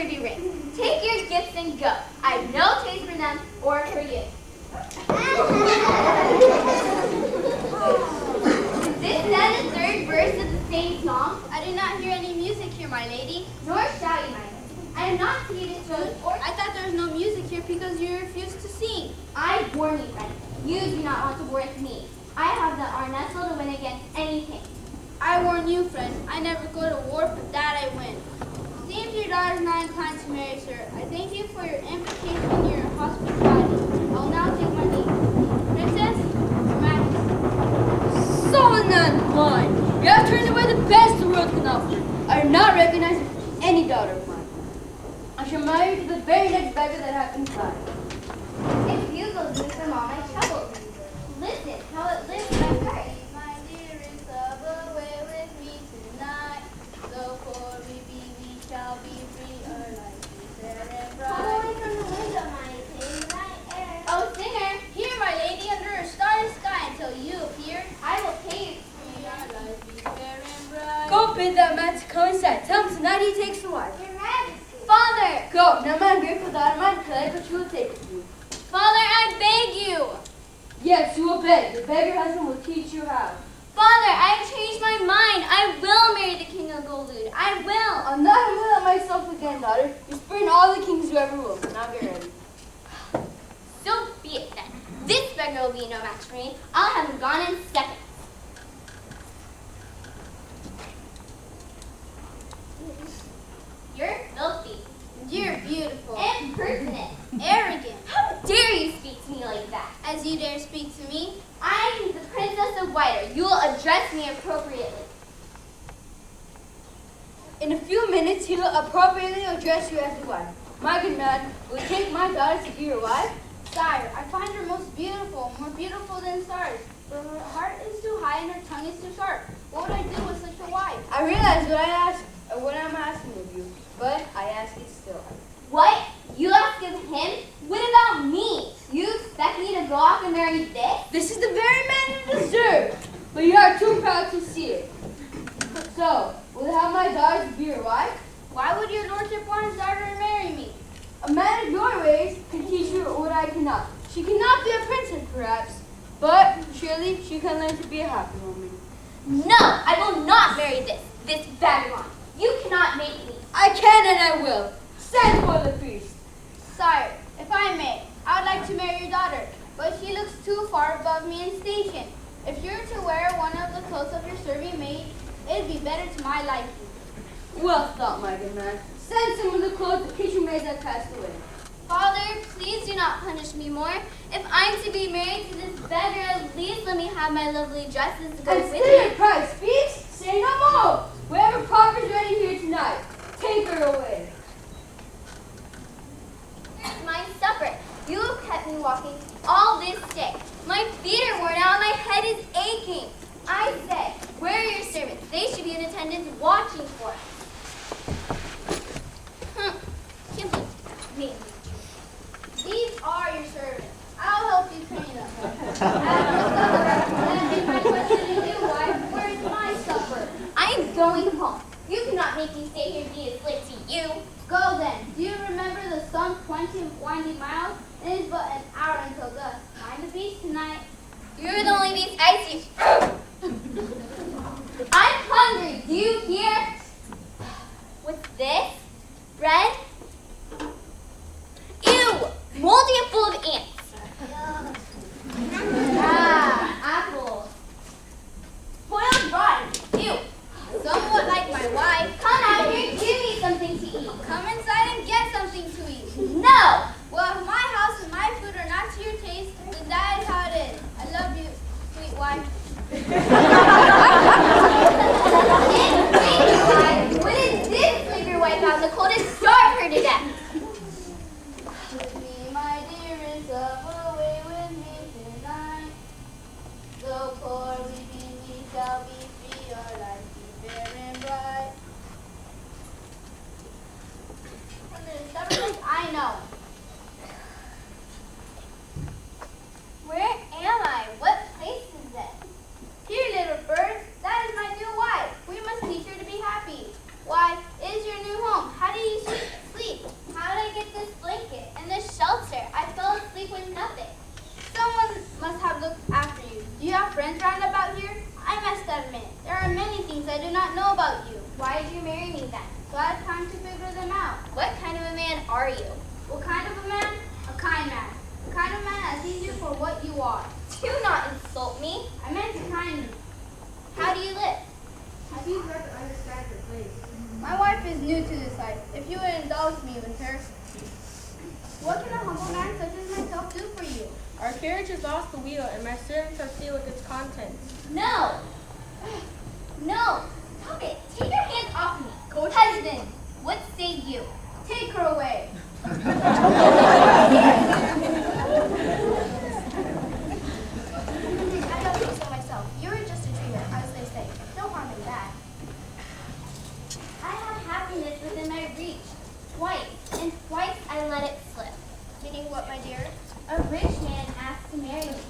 ruby ring. Take your gifts and go. I've no taste for them or for you. Is this then the third verse of the same song? I do not hear any music here, my lady. Nor shall you, my lord. I am not seated to I thought there was no music here because you refused to sing. I warn you, friend. You do not want to work me. I have the Arnetzel to win against anything. I warn you, friend. I never go to war, but that I win. Seems your daughter is not inclined to marry, sir. I thank you for your invitation and your hospitality. I will now take my leave. Princess, Your Majesty. So not mine. You have turned away the best the world can offer. I do not recognize any daughter of mine. I shall marry to the very next beggar that happens by. If you go loose from all my troubles, listen how it lives in my heart. My dearest, love away with me tonight. Though poor we be, we shall be free. Our life is fair and Come bright. away from the window, my king, night air. Oh, singer, Here, my lady, under a starry sky until you appear. I will pay you. May our life be fair and bright. Go bid that man to come inside. Tell him tonight he takes the wife. Your Majesty. Father! Go. Now my ungrateful daughter of mine, collect what she will take with you. Father, I beg you. Yes, you will beg. The beggar husband will teach you how. Father, I have changed my mind. I will marry the king of Goldwood. I will. I'm not going to let myself again, daughter. You spurn all the kings you ever will. Now get ready. So be it then. This beggar will be no match for me. I'll have him gone in seconds. You're filthy. You're beautiful. Impertinent. Arrogant. How dare you speak to me like that? As you dare speak to me. I am the Princess of Whiter. You will address me appropriately. In a few minutes, he will appropriately address you as his wife. My good man, will you take my daughter to be your wife? Sire, I find her most beautiful, more beautiful than stars. But her heart is too high and her tongue is too sharp. What would I do with such a wife? I realize what I'm asking of you, but I ask it still. What? You ask of him? What about me? You expect me to go off and marry this? This is the very man you deserve, but you are too proud to see it. So, will you have my daughter to be your wife? Why would your lordship want his daughter to marry me? A man of your ways can teach you what I cannot. She cannot be a princess, perhaps, but surely she can learn to be a happy woman. No, I will not marry this vagabond. You cannot make me. I can and I will. Send for the priest. Sire, if I may, I would like to marry your daughter, but she looks too far above me in station. If you were to wear one of the clothes of your serving maid, it would be better to my liking. Well thought, my good man. Send some of the clothes the kitchen maids have passed away. Father, please do not punish me more. If I'm to be married to this beggar, at least let me have my lovely dresses to go And with still your it. price speaks? Say no more. Whatever pauper's ready here tonight, take her away. Here's my supper. You have kept me walking all this day. My feet are worn out and my head is aching. I say, where are your servants? They should be in attendance watching for us. Can't believe me. These are your servants. I'll help you train them. If my question to you, wife, where's my supper? I am going home. You cannot make me stay here and be a slave to you. Go then. Do you remember the some 20 winding miles? It is but an hour until dusk. Mind the beast tonight. You're the only beast I see. I'm hungry. Do you hear? What's this? Bread? Ew! Moldy and full of ants. Apples. Boiled rice. Ew. Somewhat like my wife. Come out here and give me something to eat. Come inside and get something to eat. No! Well, if my house and my food are not to your taste, then that is how it is. I love you, sweet wife. What is this sleeper wipe out in the cold and starve her to death? With me, my dearest, love away with me tonight. Though poor we be, we shall be free. Our life be fair and bright. Under the stubbornness, I know. Where am I? What place is this? Here, little I do not know about you. Why did you marry me then? So I have time to figure them out. What kind of a man are you? What kind of a man? A kind man. A kind of man that sees you for what you are. Do not insult me. I meant to kindly. How do you live? I think you have to understand your place. My wife is new to this life. If you would indulge me with her. What can a humble man such as myself do for you? Our carriage has lost the wheel, and my servants are sealed with its contents. No. No. Stop it. Take your hands off me. Go husband. What say you? Take her away. I don't think so myself. You are just a dreamer, as they say. No harm in that. I have happiness within my reach. Twice, and twice I let it slip. Meaning what, my dear? A rich man asked to marry me.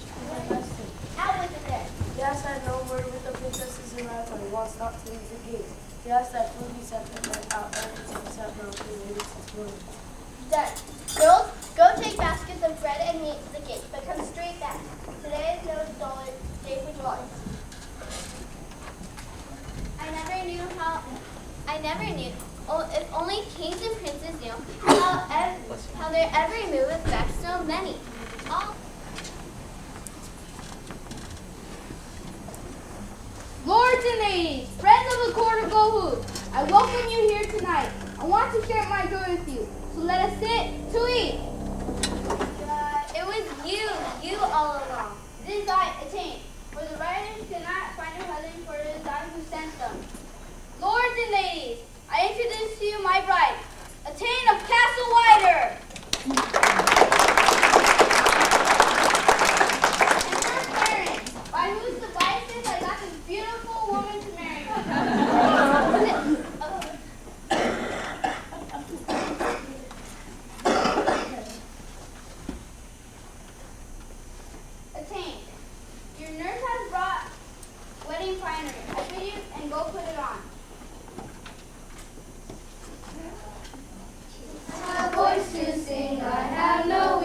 Out with it there. He has had no word with the princesses in life and wants not to leave the gate. He has that food he sent them out ever since he sat down to the ladies this morning. Done. Girls, go take baskets of bread and meat to the gate, but come straight back. Today is no duller day for dwellings. I never knew. Oh, if only kings and princes knew how their every move affects so many. All Lords and ladies, friends of the court of Gohu, I welcome you here tonight. I want to share my joy with you, so let us sit to eat. it was you all along. This is I attain, for the writers cannot find a husband for it is I who sent them. Lords and ladies, I introduce to you my bride, Attain of Castle Wider. And her parents, by whose devices I got this beautiful woman to marry me. Attain, your nurse has brought wedding finery. I bid you and go put it on. A voice to sing, I have no